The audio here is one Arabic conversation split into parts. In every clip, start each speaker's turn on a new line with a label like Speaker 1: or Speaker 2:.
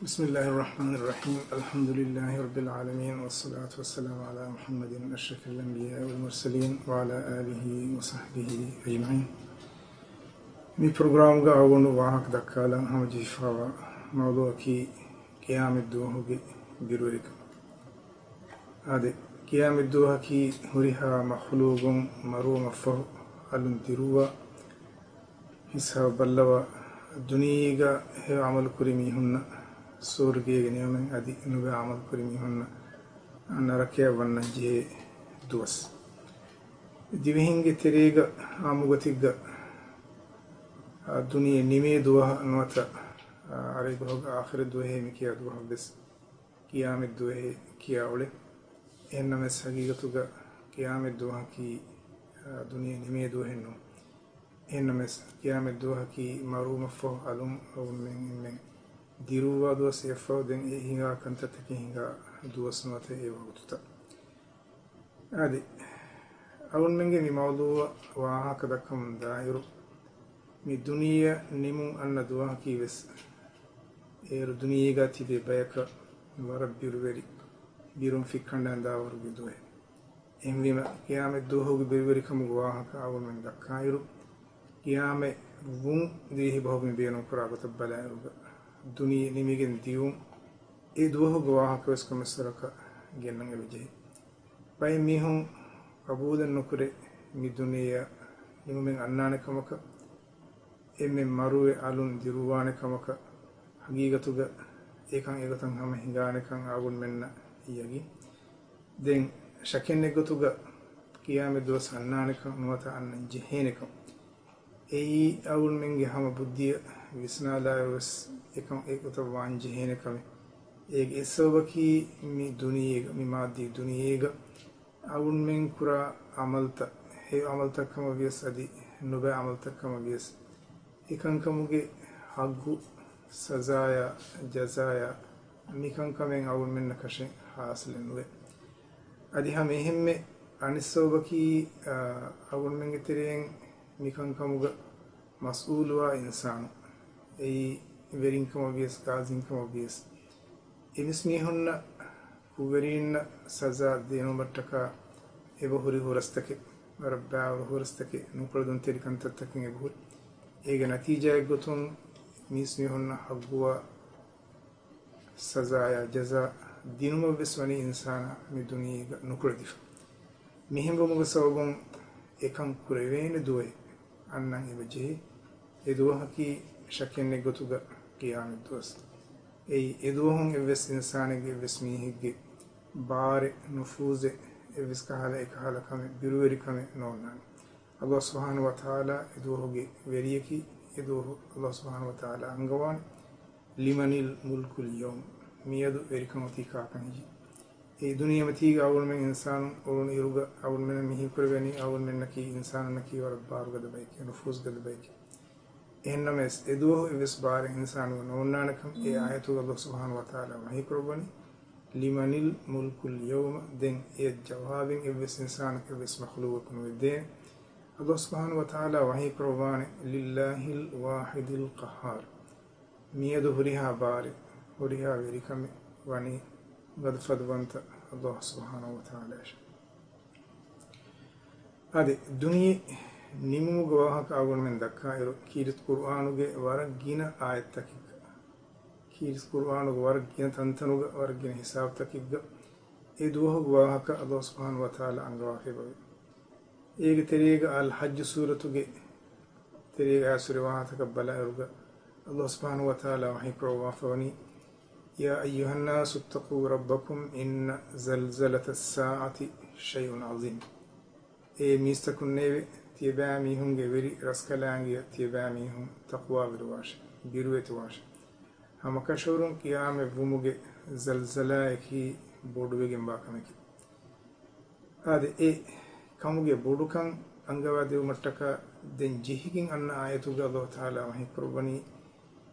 Speaker 1: بسم الله الرحمن الرحيم الحمد لله رب العالمين والصلاة والسلام على محمد أشرف الأنبياء والمرسلين وعلى آله وصحبه أجمعين. مي برنامج أول واحد دكالا هم جيفاوا موضوع كي قيام الدوهوغي بيروريكان. هذا قيام الدوهوغي هريها مخلوق مرو مفه الانتروا حساب بلوا الدنيا هي عمل كريمي هنا سورجي نيومن أدي نبي عمل كريمي هنا أنا ركيا ونجيه دوس ديوهينج تريجا عموغتيجا الدنيا نيمي دوها نوتا عريبه آخر دوه مكيا دوها بس قيام الدوه كيا أولي إنما الحقيقة قيام الدوها كي الدنيا نيمي دوه نو إنما قيام الدوها كي معروم فو علوم أو من ديروا دوس يفو دين هنگا كنت تكي هنگا دوس نوته يوغتوتا هذه أول منجي موضوع وهكذا كم دائرو من الدنيا نمو أن دوها كي بس الدنيا غاتي ببايكا ورب بيروبري بيروم في كندان داور بدوه إنما قيام الدوها بيروبري كم وهكا أول من دكايرو قيام وون ديه بهو من بينهم كرابة بلايرو الدنيا نميجن ديوم إدوه جواها كويس كمسرقة جنّن الوجه باي ميهم قبول النكرة من الدنيا يومين أنان كمك إم مروي علون ديروان كمك حقيقة توجا إيكان إيكتان هم هنگان كان أقول منا يجي دين شكل نجتوجا قيام دوس أنان كم نوتا أن جهينكم أي أول منجي هم بدي وسنا لا وس إكم إكتر وانجي هنا كمي إيج إسوبكي مي دنيا مي مادي دنيا أول من كرا عملتا هي عملتا كم بيس أدي نبى عملتا كم بيس إكان كموجي حقو سزايا جزايا مي كان كمين أول من نكشين حاصل نبى أدي هم إهم أن إسوبكي أول من كتيرين مي كان كموجا مسؤول وإنسان أي verin kama bies gazin kama bies emismi honna kuverin saza deno mattaka ebo huri horastake rabba horastake nuprodon teri kantattakin ebo ega natija egotun mismi honna hagwa saza ya jaza dinuma beswani insana mi duniya nukradif mihimbo muga sabon ekan kurevene doe annan ebeje edo haki shakken negotuga قيام الدوس أي إدوهم إبس إنسانك إبس ميهك بار نفوذ إبس كهلا إكهلا كم بروريكان نونان الله سبحانه وتعالى إدوه وريكي إدوه الله سبحانه وتعالى أنغوان لمن الملك اليوم ميادو وريكان وتيكا كنجي أي دنيا متيجا أول من إنسان أول يروجا أول من ميه كربني أول من نكي إنسان نكي وربار قد بيك نفوذ قد بيك إنما إدوه إبس بار إنسان ونونانكم آية الله سبحانه وتعالى وهي كربني لمن الملك اليوم دين الجواب إبس إنسانك إبس مخلوق ودين الله سبحانه وتعالى وهي كرباني لله الواحد القهار ميدو هريها بار هريها وريكم واني قد فدوانت الله سبحانه وتعالى هذه الدنيا نيمو جواهك أول من دكايرو كيرت قرآنوجي ورق جينا آية تكيك كيرت قرآنوج ورق جينا تنتنوج ورق جينا حساب تكيك إدوه جواهك الله سبحانه وتعالى عن جواهك بوي إيج تريج الحج سورة جي تريج سورة وهاتك بلايروجا الله سبحانه وتعالى وحي كروافوني يا أيها الناس اتقوا ربكم إن زلزلة الساعة شيء عظيم إيه ميستكن نبي تيباميهم جبري رسكلانجي تيباميهم تقوى برواش بيروت واش هم كشورون قيام بومج زلزلة كي بودو جنباكمك هذا إيه كموجي بودو كان أنجوا ديو متكا دين جهيكين أن آية الله تعالى وهي قرباني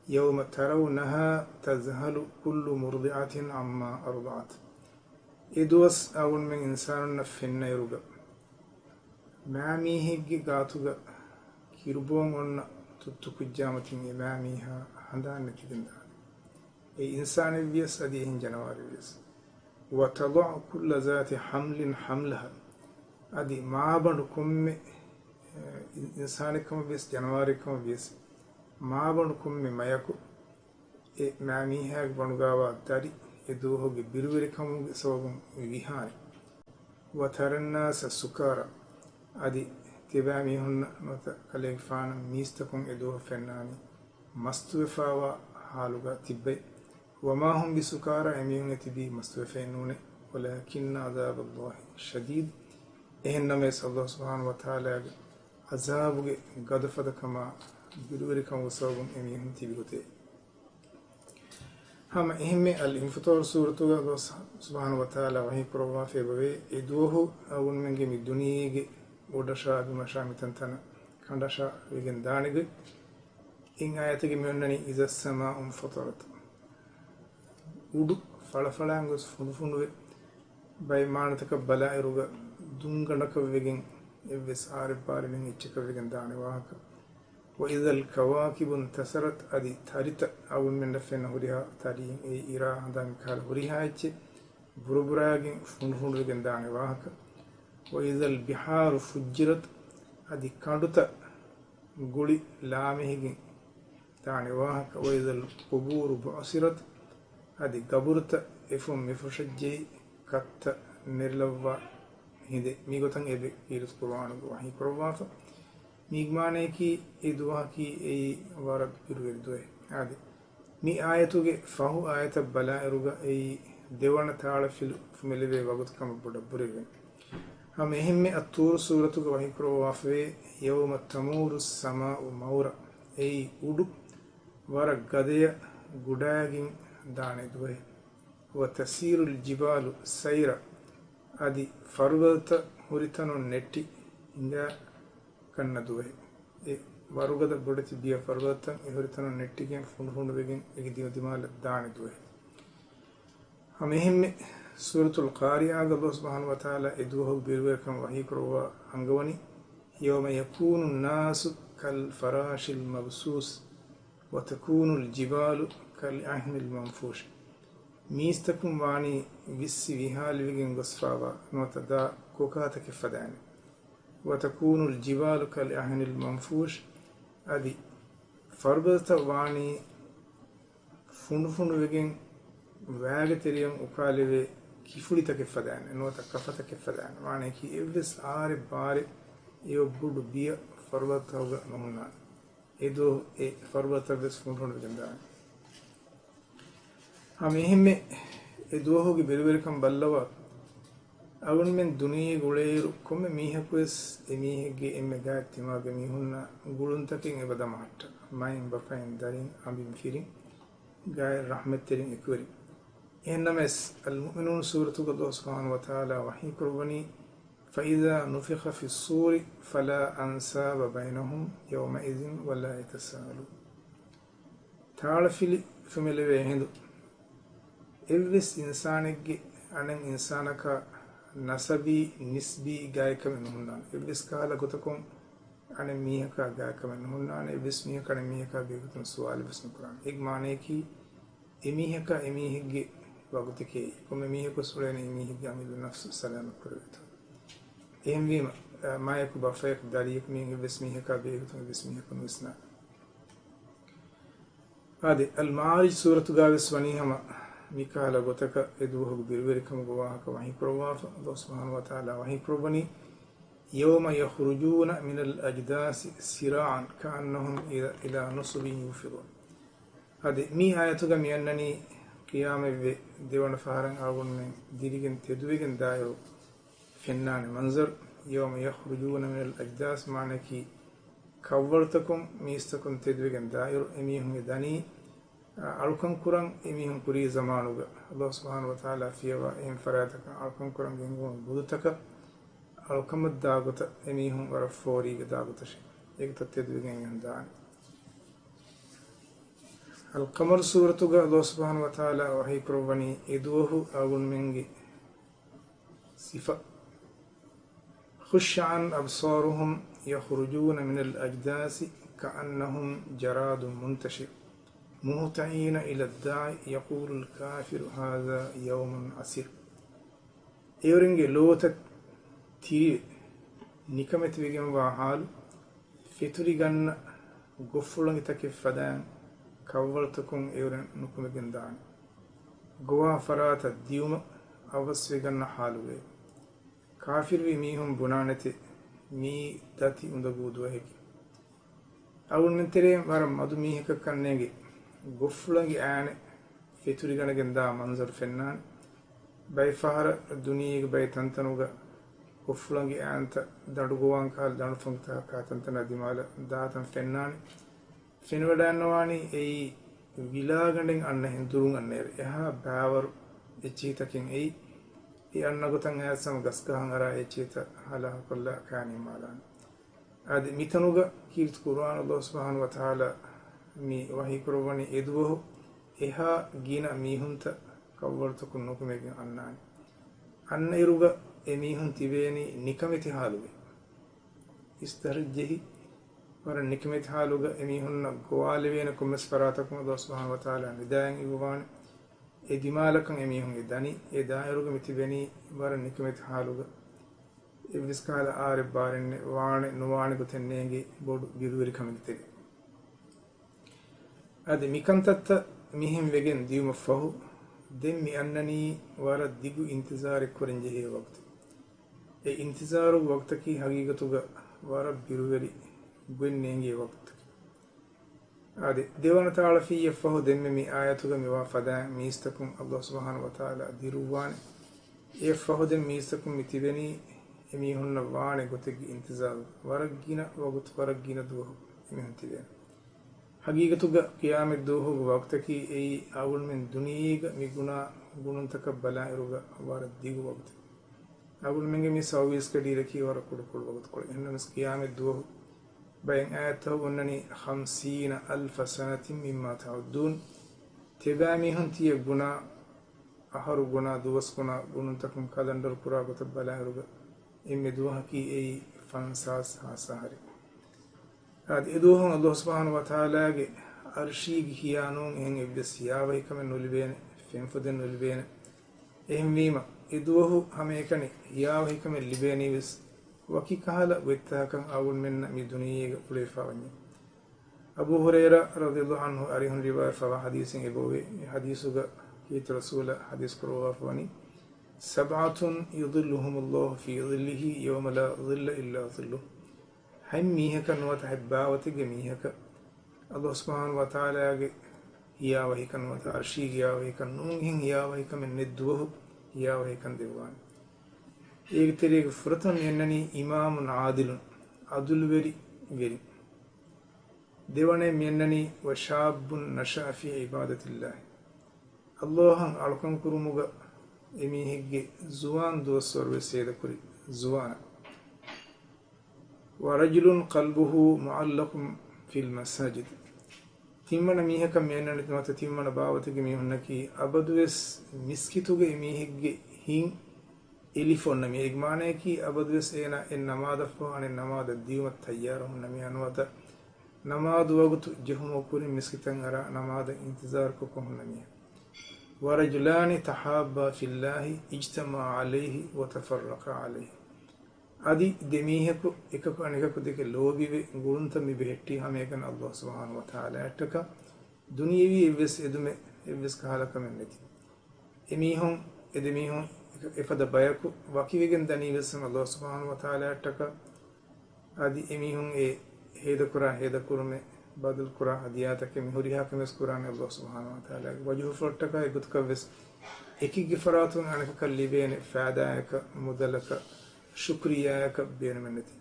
Speaker 1: يوم ترونها تذهل كل مرضعة عما أرضعت إدوس أول من إنسان نفنا يرجع ماميهجي قاتوغا كيربون ون تتوك جامتين إماميها هندان نتدين أي إنسان بيس أديهن جنوار بيس وتضع كل ذات حمل حملها أدي ما بنكم إنسانكم بيس جنواركم بيس ما بنكم ما يكو ما ميهاك بنغاوا داري Dhuvahuge Biruverikan sababun vihani وترى الناس سكارى أدي تبامي هن نوتا كاليفان ميستكم إدوه فناني مستوفاوا حالوغا تبي وما هم بسكارى أميون تبي مستوفينون ولكن عذاب الله شديد إهنما يسأل الله سبحانه وتعالى عذابه قدفت كما Biruverikan وصابون أميون تبي قتي هم إهمي الانفطار سورة الله سبحانه وتعالى وهي كروا في بوي إدوه أول من جم الدنيا ودشا بمشامي تنتنا كندشا ويجن دانيج إن آياتك ميونني إذا السماء انفطرت ودو فلانغس فنوي باي مانتك بلاء روغا دونغنك ويجن إبس عارف بارين إتشك ويجن داني واهك وإذا الكواكب انتصرت أدي تاريت أول من دفن هوريها تارين إيرا عندما كال هوريها إتش بربراغين فنفون ويجن داني واهك وإذا البحار فجرت أدي كاندوتا غولي لامهيجين داني واهك وإذا القبور بعصرت أدي قبرت إفهم مفشجي كت نرلوا هندي ميغوتان إبي إيرس قرآن وحي قرآن ميغمانه كي إدوها كي أي وارد بيروير دوه عادي مي آياتوغي فهو آيات بلاء روغا أي ديوانا تعالى في ملوه وقت كم بڑا بريوين هم اهم الطور سورة وحي كرو وافوه يوم تمور السماء مورا أي ودو وارد غدية غداغين داني دوه وتسير الجبال سيرا عادي فرغلت هوريتانو نتي إنجا كنا دوه وارغد بدت بيا فرغتن يهرتنا نتيجين فنون بيجين يجديو دمال دان دوه همهم سورة القارعة الله سبحانه وتعالى إدوه بيرويركم وحي كروا أنغوني يوم يكون الناس كالفراش المبثوث وتكون الجبال كالعهن المنفوش ميستكم واني بسي بحال بيجين غصفاوا نوتدا كوكاتك فداني وتكون الجبال كالعهن المنفوش أدي فربت واني فن وجين واجتريم وكالوي كيفولي تكفدان إنه تكفت كفدان واني كي إبلس عارب بارب يوبود بيا فربت هوجا نهنا إدو فربت بس فن وجين دان هم إدوه بيرويركم بلوا أول من دنيا غلير كم ميه كويس ميه جي إمجاد تما بميهنا غلون تكين إبدا مات ما ينبفين دارين أم بمفيرين جاي رحمة ترين إكوري إنما المؤمنون سورة الله سبحانه وتعالى وحي كربني فإذا نفخ في الصور فلا أنساب بينهم يومئذ ولا يتساءلون تعالى في ملوي هندو إبس إنسانك أنا إنسانك نسبي نسبي جاي كمن هنان إبليس كهلا قتكم أنا ميهكا جاي كمن هنان إبليس ميهكا أنا ميهكا بيقولون سؤال بس القرآن إج معناه كي إميهكا إميهجي وقتكي كم إميهكو سورين إميهجي عمل نفس السلام كريته إهم بيم ما يكو بفايك داريك ميه إبليس ميهكا بيقولون إبليس ميهكا نوسنا هذه المعارج سورة جابس ونيهما ميكالا غوتكا إدوه بيرويركم غواهك وحي كرواف الله سبحانه وتعالى وحي كربني يوم يخرجون من الأجداث سراعا كأنهم إلى نصب يوفضون هذه مي آياتك ميانني قيامة ديوان فهران أول من ديريجن تدويجن دايرو فنان منظر يوم يخرجون من الأجداث معنى كي كورتكم ميستكم تدويجن دايرو إميهم داني أركم كران إميهم كري زمانوغا الله سبحانه وتعالى فيها إم فراتك أركم كران جنگون بودتك أركم الداغوتا إميهم ورفوري داغوتا شيء يكتتدوغين يندان القمر سورة الله سبحانه وتعالى وحي كربني إدوه أول منجي صفة خش عن أبصارهم يخرجون من الأجداث كأنهم جراد منتشر مهطعين إلى الداعي يقول الكافر هذا يوم عسير إيورنجي لوتا تيري نكمت بيجم وحال فتوري غن غفلن تكف فدان كولتكم إيورن نكم جندان غوا فرات ديوم أوس بيجن حالوه كافر بميهم بنانته مي داتي اندغودوه هيك أول من تري مرم مدو ميهك كننجي غفلنجي آن فتوري غن جندا منظر فنان باي فهر الدنيا باي تنتنوغا غفلنجي آنت دردوغوان كال دردفنگتا كاتنتنا ديمالا داتن فنان فنودانواني أي විලාගණෙන් අන්න හින්දුරුන් අන්නේර එහා බෑවරු එච්චීතකින් ඒ අන්නගොතන් ඇසම ගස්ගහන් අරා එච්චීත හලා කොල්ලා කානි මාලාන ආදි මිතනුග කීර්ති කුර්ආන අල්ලාහ් සුබ්හානහු වතාලා මි වහී කරවනි එදුවෝ එහා ගින මීහුන්ත කවවර්ත කුන්නොකමෙන් අන්නානි අන්න ඉරුග එමීහුන් තිබේනි නිකමිති හාලුවේ ඉස්තරජෙහි ور نكمت حالوغا اميهن غوالوين كمس فراتكم الله سبحانه وتعالى نداين ايوان ادمالكم اميهن اداني ادائروغا متبني ور نكمت حالوغا ابسكال آرب بارن وان نوان گتننگي بود بيرووريكم گتري اد ميكنتت ميهم وگن ديوم فهو دم مي انني ور ديگو انتظار كورنجه وقت اي انتظار وقت کی حقیقتوغا ور بيرووري بنينجي وقت هذه ديوان تعالى في يفه دم مي آياتك موافدا ميستكم الله سبحانه وتعالى ديروان يفه دم ميستكم متبني ميهن وان غتك انتظار ورغينا وقت ورغينا دوه ميهن تبين حقيقتك قيامت دوه وقتك اي اول من دنيا ميغنا غنن تكبلا اروغا وار ديغ وقت اول من مي ساويس كدي ركي ور كل وقت كل انما قيامت دوه بين آياته أنني 50,000 سنة مما تعدون تبامي هنتي غنا أهر غنا دوس غنا غنون تكم كالندر كرا غتبلا رغ إم دوها كي أي فانساس هاسهري هذه دوهم الله سبحانه وتعالى أرشيق هيانون إن إبدس ياوي كمن نلبين فين فدن نلبين إهم ميما إدوه هميكني ياوي كمن لبيني بس وكي كهلا ويتاكم أول من مدنيا كلفا وني أبو هريرة رضي الله عنه أريه رواية فوا حديث إبوي حديثه كيت رسول حديث كروه فوني 7 يظلهم الله في ظله يوم لا ظل إلا ظله هم ميهك نوات حبا وتجميهك الله سبحانه وتعالى يا وهي كان وتعرشي يا وهي كان نونهن يا وهي كمن ندوه يا وهي كان ديوان एक तरीके फरतन यन्ननी इमाम आदिल अदुल वेरी देवने यन्ननी वशाबुन नशा फी इबादतिल्लाह अल्लाह अलकम कुरुमुग एमी हिग्गे जुवान दोसर वेसेद कुरी जुवान वरजुलुन क़ल्बुहु मुअल्लक़ुन फिल मसाजिद तिम्मन मीहक यन्ननी तमत तिम्मन बावतगे मीहुन्नकी अबदुस मिस्कितुगे एमी हिग्गे हिं إليفون نمي إجماعنا كي أبدوس إنا النماذج فو عن النماذج الديوم التيارهم نمي أنواتا نماذج وقت جهم وكل مسكتن أرى نماذج انتظار كوكم نمي ورجلان تحابا في الله اجتمع عليه وتفرق عليه أدي دميهكو إكاكو أنيكاكو ديك لوبي بغنطة مي بهتي هم يكن الله سبحانه وتعالى أتكا دنيوي إبس إدومي إبس كهالك من نتي إميهم إدميهم إفدا بايكو وكيفين دني بسم الله سبحانه وتعالى أتكا أدي إميهم هيدا كرمه بدل كرا هدياتك مهوريها كمس قرآن الله سبحانه وتعالى وجه فرتكا يقول كبس إكي جفراتون أنك كلبين فعداك مدلك شكرياك بين منتي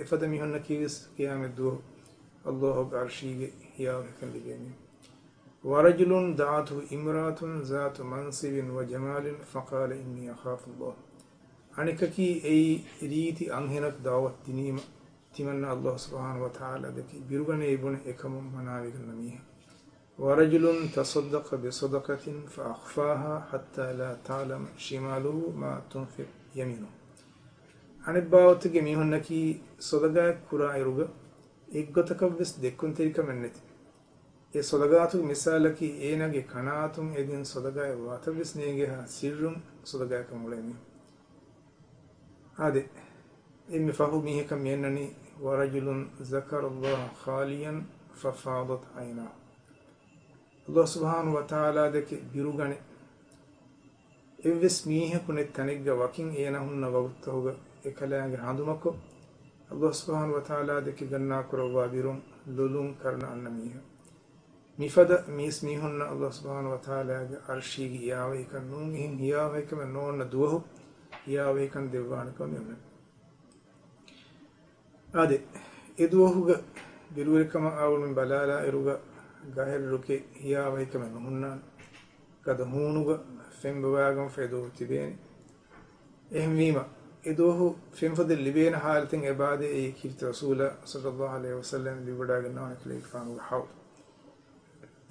Speaker 1: إفدا ميهن كيس قيام الدوه الله بعرشي يا كلبين ورجل دعته امرأة ذات منصب وجمال فقال إني أخاف الله أنك كي أي ريتي أنهنك دعوة دينيم تمنى الله سبحانه وتعالى دكي بيرغن يبون إكم مناوغ النمية ورجل تصدق بصدقة فأخفاها حتى لا تعلم شماله ما تنفق يمينه أنا باوتك ميهنكي صدقاء كرا يرغ إقوتك بس دكون تلك منتي e sodagatu misalaki enage kanatum edin sodaga watavis nege ha sirrum sodaga kamulemi ade imi fahu mihe kam yenani warajulun zakara Allah khaliyan fafadat ayna Allah subhanahu wa ta'ala deke birugane evves mihe kunet tanigga wakin ena hunna wagutahuga ekalaange handumako Allah subhanahu wa ta'ala deke ganna kurawa birum lulun karna anna mihe mifada mis mihunna Allah subhanahu wa ta'ala arshigi yawe kan nun hin yawe kan non duwahu yawe kan devwana kam yamna ade eduwahuga biruverikan awul min balala eruga gahel ruke yawe kan hunna kada hunuga fembawaagam fedo tibeni ehmima eduwahu femfade libena halatin ibade e kirti rasula sallallahu alaihi wasallam libadaga non klek fanu hawl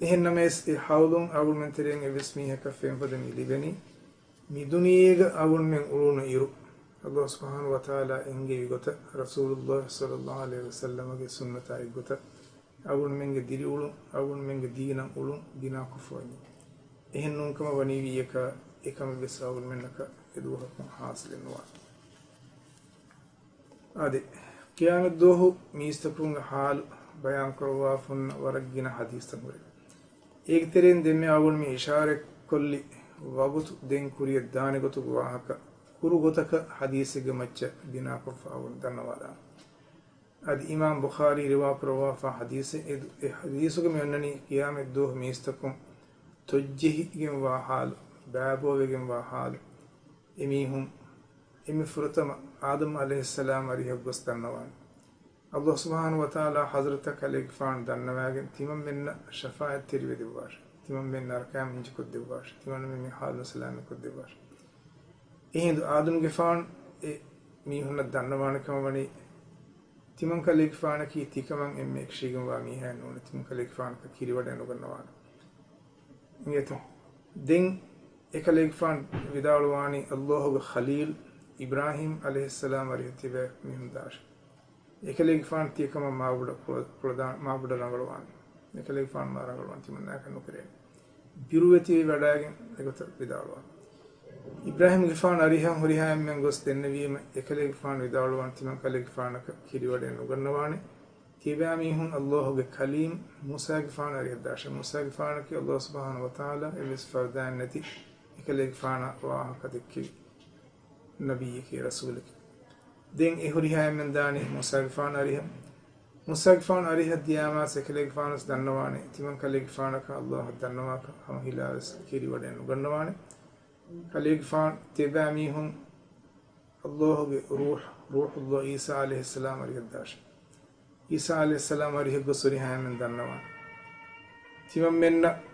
Speaker 1: ehnames e hawlun awul men tereng e bismi haka femfade mi libeni mi duniyega awul men uruna iru Allah subhanahu wa ta'ala enge gota rasulullah sallallahu alaihi wasallam ge sunnata e gota awul men ge diri ulun awul men ge dina ulun dina ko foni ehnnun kama wani wiyaka ekam bes awul men naka eduha hasilin wa ade qiyamat dohu mistakun hal bayan karwa fun waragina hadis tamure ek teren demme awul mi ishare kolli wagut den kuriya dane gotu wahaka kuru gotaka hadise ge macca bina ko awul danawada ad imam bukhari riwa karwa fa hadise e hadisu ge menani qiyamat dohu mistakun tojjihi gen wa hal babo gen wa hal emihum emi furtama adam alayhi salam ari habbas dannawan Allah subhanahu wa ta'ala hazratak alayk fan dannawagen timam minna shafaat tirwe diwar timam minna arkam inji ko diwar timam minna hal salam ko diwar ehindu adam ge fan e mi hunna dannawan kam wani timam kalik fan ki tikaman emme ekshigam wa mi han on timam kalik fan ka kiri wadan gannawan ngeto den ekalik fan vidalwani Allahu khalil Ibrahim alayhi salam ari tibe mihundash ekalik fan ti kama mabuda prodan mabuda rangalwan ekalik fan marangalwan timanna kanu kare biruveti wadagen egota vidalwan Ibrahim gifan ari ham hori ham men gos dennewima ekalik fan vidalwan timan kalik fan ka kiri waden ugannawane tibe amihun Allahu kalim Musa gifan ari dash Musa gifan ki Allah subhanahu wa ta'ala emis fardan nati ekalik fan wa kadikki نبي كي رسولك دين إهوريها من داني مساقفان أريها دياما سكليك فانس دنواني تمن كليك فانك الله دنواك هم هلاس كيري ودين غنواني كليك فان تباميهم الله روح الله عيسى عليه السلام أريه الداش عيسى عليه السلام أريه قصريها من دنوان تمن منا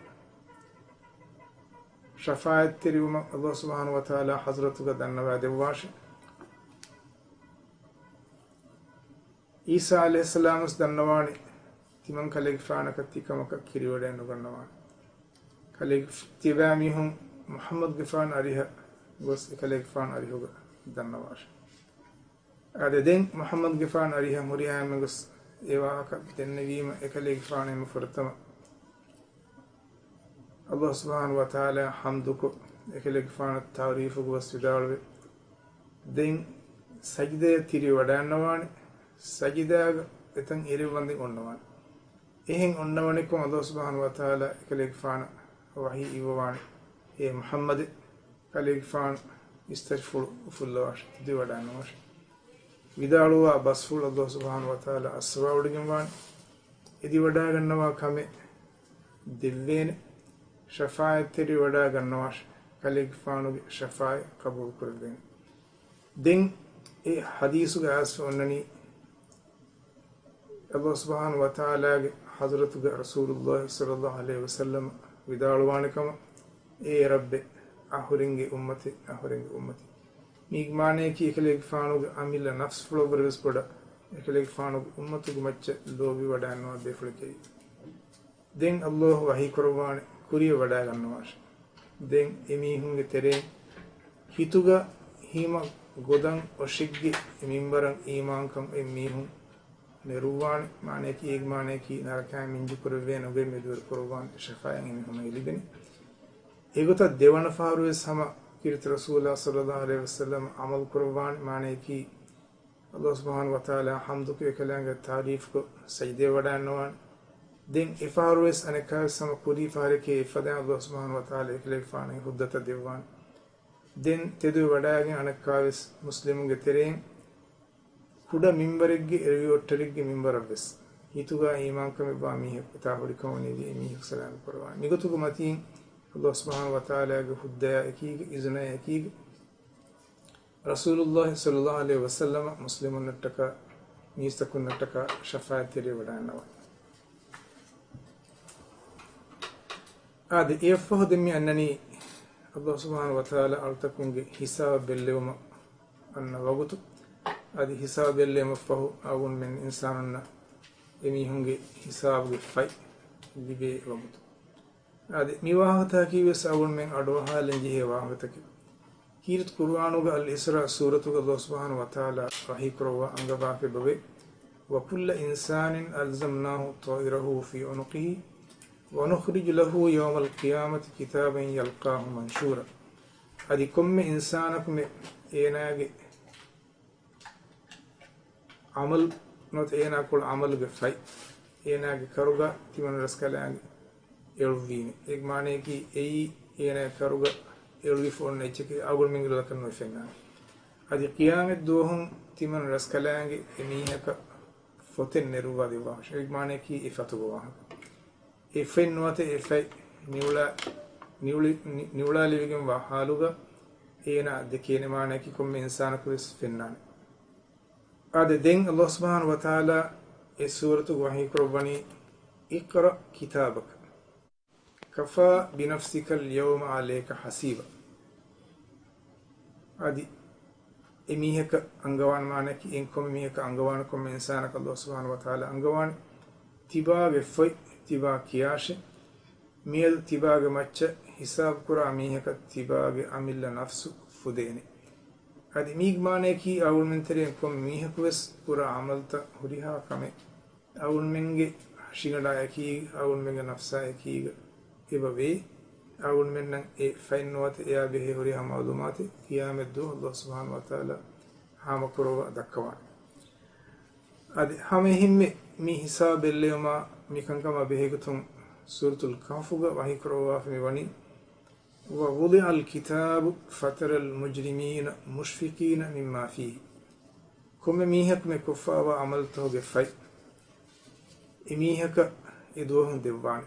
Speaker 1: شفاعت تريوم الله سبحانه وتعالى حضرتك دنوا دواش عيسى عليه السلام دنواني تمن كليك فانك تيكمك كيري ودين غنوان كليك تباميهم محمد غفان اريها بس كليك فان اريها دنواش عددين محمد غفان اريها مريها مغس ايوا كدنويم كليك فان مفرتم Allah subhanahu wa ta'ala hamduko ekalik fana tawrifu wasvidalwe den sajide tiri wadanawani sajida etan iri wandi onnawan ehin onnawani ko Allah subhanahu wa ta'ala ekalik fana wahi iwani e Muhammad kalik fana istashful fullawash di wadanawash vidalwa basful Allah subhanahu wa ta'ala aswawdigin wan idi wadagannawa kame divvene شفاعت تري ودا غنواش كليك فانو شفاعة قبول كردين دين اي حديث غاس انني الله سبحانه وتعالى حضرت رسول الله صلى الله عليه وسلم ودالوانكم اي رب اخرنگي امتي ميگ مانے کی كليك فانو عمل نفس فلو برس پڑا كليك فانو امتو گمچ لوبي ودانوا بفلكي دين الله وحي قربان kuriya wada gannawash den emihunge tere hituga hima godan oshigge emimbaran iman kam emihun neruwan mane ki eg mane ki naraka minju kurve no be medur kurwan shafa'a emi huma ilibeni egota devana faru sama kirit rasulullah sallallahu alaihi wasallam amal kurwan mane ki Allah subhanahu wa ta'ala hamdu ke kalanga taarif ko sajde wadanwan den ifaru es aneka sama kudi fare ke ifada Allah subhanahu wa ta'ala ikle fane huddata devwan den tedu wadage aneka muslimunge tereng kuda mimbarigge eriyottarigge mimbarabes hituga iman kame ba mi ta hori kawni di mi salam korwa nigotugo matin Allah subhanahu wa ta'ala ge hudda ekige izna ekige rasulullah sallallahu alaihi wasallam muslimun nattaka mistakun nattaka shafaat tere wadanawa adi ifahudmi annani Allah subhanahu wa ta'ala altakunge hisab bellewma anna wagutu adi hisab elle mafahu awun men insanna emi hunge hisab ge fay libe wamutu adi miwahata ki wes awun men ado halenji he wahata ki kirit qur'anuga al isra suratuga Allah subhanahu wa ta'ala wahi krowa anga bafe babe wa kullu insanin alzamnahu ta'irahu fi unuqihi wa nukhrij lahu yawm al qiyamati kitaban yalqahu manshura adi komme insanakum enage amal not ena kol amal ge fay ena ge karuga timan raskalange elvini ek mane ki ei ena karuga elvi fon ne cheke agul mingla kanno fenna adi qiyamet dohum timan raskalange emihaka foten neruwa de wa ek mane ki ifatu wa e fennote e fay niwla livigem wa haluga ena de kene mane ki kom insana ko fennane ade den Allah subhanahu wa ta'ala e suratu wahi kurwani iqra kitabak kafa bi nafsika al-yawma alayka hasiba adi emiheka angawan manaki en kom miheka angawan kom insana ka Allah subhanahu wa ta'ala angawan tibaage foy tiba kiyashe mil tibaage macca hisab kura miheka tibaage amilla nafsu fudene adi mig mane ki awul men tere kom mihakwas pura amalta huriha kame awul menge shingada ki awul menge nafsa ki ebabe awul men nan e fainwat ya be huriha ma'lumati qiyamet do Allah subhanahu wa ta'ala hama kurwa dakwa adi hame himme mi hisab ellema mi kankama behegutum suratul kahfuga wahi kurwa fi wani ووضع الكتاب فترى المجرمين مشفقين مما فيه كم ميهك مكفا وعملته بفاي إميهك إدوهم دبان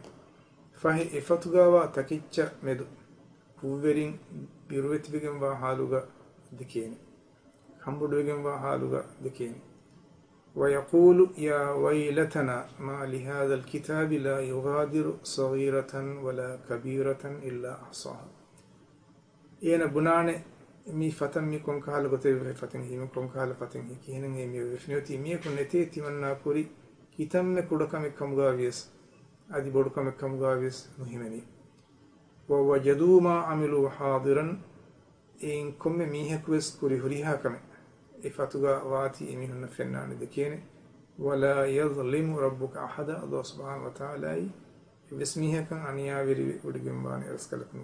Speaker 1: فهي إفتغاوا تكيتش مدو كوبرين بيروت بيجن وحالوغا دكين حمبود بيجن وحالوغا دكين ويقول يا ويلتنا ما لهذا الكتاب لا يغادر صغيرة ولا كبيرة إلا أحصاها إينا بنانه مي فتن مي كون كهال غتي فتن هي مي كون كهال فتن هي كينن هي مي وفنيوتي مي كون نتي منا كوري كيتم كودكم كمغاويس ادي بودكم كمغاويس مهمني ووجدوا ما عملوا حاضرا إن كم مي هكوس كوري هريها كم إفتوغا واتي إميهن فنان دكينه ولا يظلم ربك أحد الله سبحانه وتعالى بسمه كان أنيا وري ودغمبان رسكلكم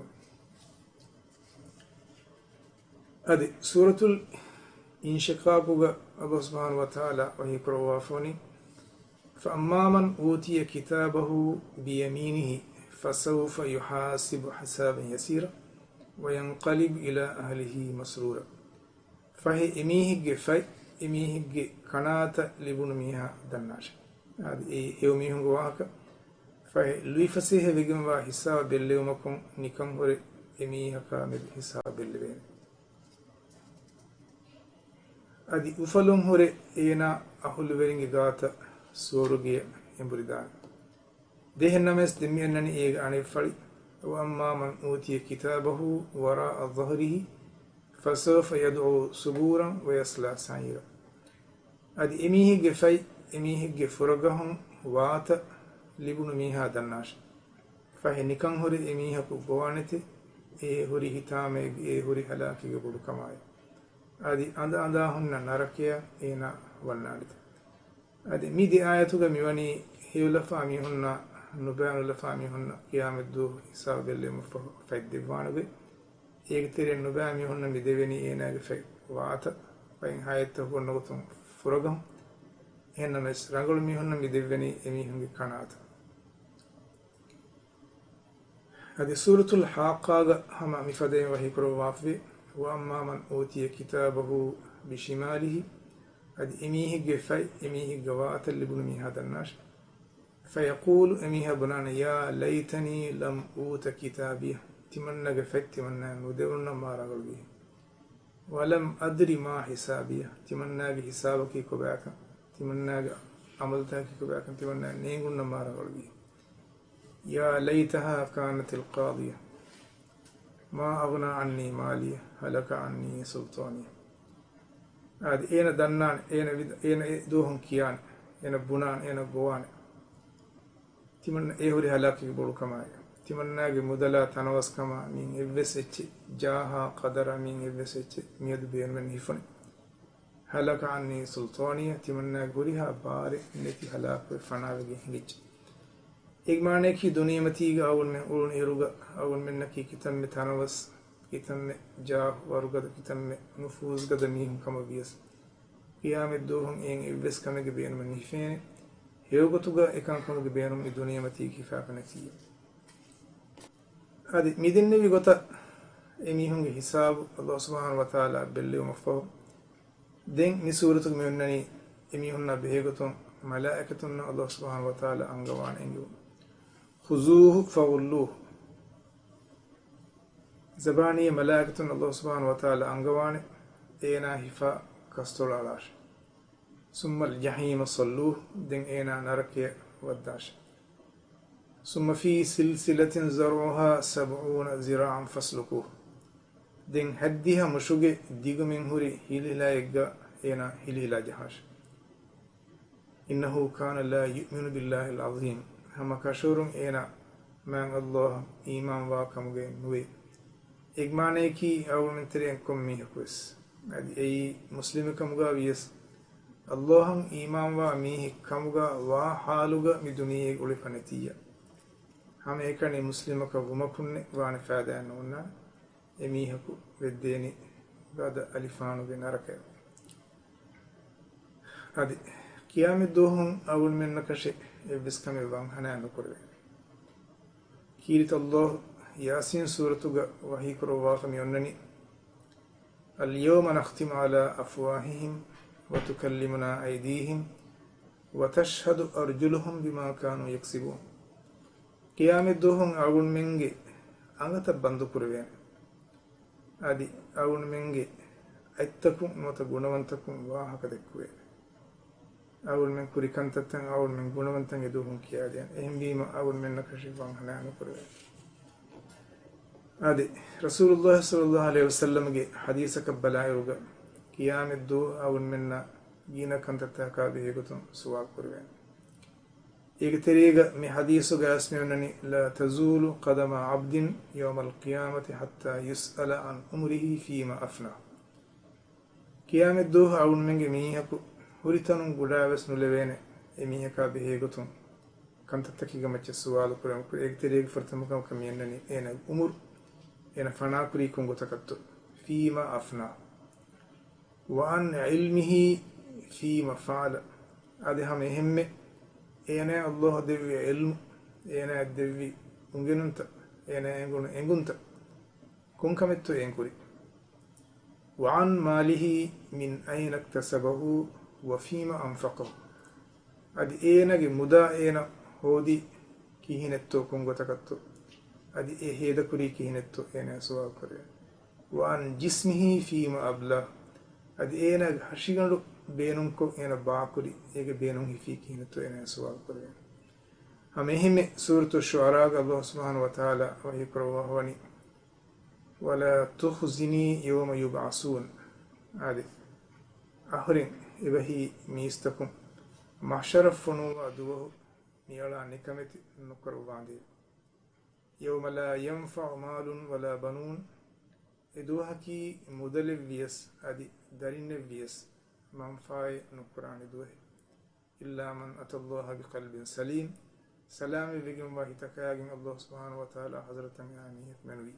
Speaker 1: أدي سورة الانشقاق الله سبحانه وتعالى وهي كروافوني فأما من أوتي كتابه بيمينه فسوف يحاسب حسابا يسيرا وينقلب إلى أهله مسرورا فهي إميهج في إميهج كنات لبن ميها دناش هذه يوميهم واهك فهي لوي فسيه بيجم حساب باليومكم نكم هو إميها كامل حساب بالبين هذه أفلهم هو إينا أهل بيرين جاتا سورجي إمبردان ده النمس دمي أنني إيج عن الفري وأما من أوتي كتابه وراء ظهره فسوف يدعو سبورا ويصلى سعيرا ادي اميهج في اميهج فرغهم وات لبن ميها دناش فهنكن هوري اميهك بوانته اي هوري هتامه اي هوري هلاكي غبل كماي ادي اندا هن نركيا اينا ونالت adi midi ayatuga miwani hewla fami hunna nubanu la fami hunna qiyamad du hisab belle mufo fayde wanuge egtere nubami hunna mi deveni enage fay waata fayin hayetta honno gotum furagam henna mes rangol mi hunna mi deveni emi hungi kanata adi suratul haqqaga hama mi fade wahi kro wafi wa amma man utiya kitabahu bishimalihi adi emihi gefay emihi gawata libun mi hadannash فيقول أميها بنانا يا ليتني لم أوت كتابيه تمنى قفت تمنى ودورنا ما رغل به ولم أدري ما حسابيه تمنى بحسابك كباك تمنى عملتك كباك تمنى نيقلنا ما رغل به يا ليتها كانت القاضية ما أغنى عني مالي هلك عني سلطاني هذه أين دنان أين دوهم كيان أين بنان أين قوان timanna ehuri halaki bolu kama timannage mudala tanawas kama min evesecce jaha qadara min evesecce miyadu be men hifone halaka anni sultaniya timannage huriha bare neti halak fanawege hingicce igmane ki duniyamati ga awun men ulun eruga awun men naki kitamme tanawas kitamme jah waruga kitamme nufuz gada min kama bias qiyamet dohum en eves kamege be men hifene هيوغتوغا إكان كونو بينهم الدنيا متي كفاف نتيجة هذه ميدن نبي قطع إميهم حساب الله سبحانه وتعالى بالله ومفهوم دين نسورة منني إميهم بهيغتهم ملائكتنا الله سبحانه وتعالى أنغوان إنجو خذوه فغلوه زباني ملائكتنا الله سبحانه وتعالى أنغوان إينا هفا كستول علاش ثم الجحيم صلوه دين اينا نركي وداش ثم في سلسلة زرعها 70 ذراعا فاسلكوه دين هديها مشوغي ديغو من هوري هيليلا يغا اينا هيليلا جهاش إنه كان لا يؤمن بالله العظيم هما كاشورم اينا من الله إيمان واكمغي نوي إغمانيكي أول من ترينكم ميهكوس أي مسلم كمغاويس اللهم إيمان وميه كمغا وحالغا مدنيه قولي فنتيا هم إيكاني مسلمك ومكن وان فادان ونا إميهكو بديني بعد ألفانو بناركا هذه قيام الدوهم أول من نكشي إبس كمي وان هنا نكره كيرت الله ياسين سورة وحي كروافم يونني اليوم نختم على أفواههم وتكلمنا أيديهم وتشهد أرجلهم بما كانوا يكسبون قيام الدوهم أول منجي أنت بندو كروين أدي أول منجي أتكم وتغنونتكم وهكذا كوي أول من كوري كنتتن أول من غنونتن يدوهم كيادين إهم بيما أول من نكشفان هنانو كروين أدي رسول الله صلى الله عليه وسلم حديثك بلايروغا قيام الدو أول منا جينا كنت تهكابه يقولون سواء قربان يقتريغا من حديثه اسمعني لا تزول قدم عبد يوم القيامة حتى يسأل عن عمره فيما أفنى قيام الدو أول من ميهكو هريتانون قدابس نلوين ميهكا به يقولون كنت تكيغا مچ سوال قربان يقتريغ فرتمكم كمينني انا عمر انا فنا كريكم غتكتو فيما أفنى وعن علمه فيما فعل هذه هم همه انا الله دوي علم انا دوي انغننت انا انغنت كون كمتو انكوري وعن ماله من اين اكتسبه وفيما انفقه ادي انا مدا انا هودي كيهنتو كونغو تكتو ادي هيدا كوري كيهنتو انا سوا كوري وعن جسمه فيما ابلى adi ena hashigandu beenunko ena baakuri ege beenun hifiki hinato ena suwal kore hamehime suratu shu'ara Allah subhanahu wa ta'ala wa yakruhu wani wala tukhzini yawma yub'asun adi ahrin ibahi mistakum mahsharafunu aduhu niyala nikameti nukru bandi yawma la yanfa'u malun wala banun iduhaki mudalil viyas adi darine viyas manfai nukurani duhe إلا من أتى الله بقلب سليم سلامي بيجن الله تكاجن الله سبحانه وتعالى حضرة يعني منوي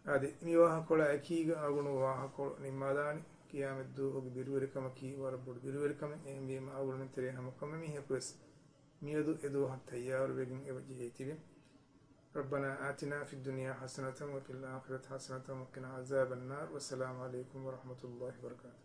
Speaker 1: هذه نيوها كل أكيد أقولوا وها كل نماداني قيام الدوهوغ بيروركم كي وربور بيروركم إن بيما أقول من تريها مكمل ميه كويس ميدو إدوها التيار بيجن إبجيتي ربنا آتنا في الدنيا حسنة وفي الآخرة حسنة وقنا عذاب النار والسلام عليكم ورحمة الله وبركاته.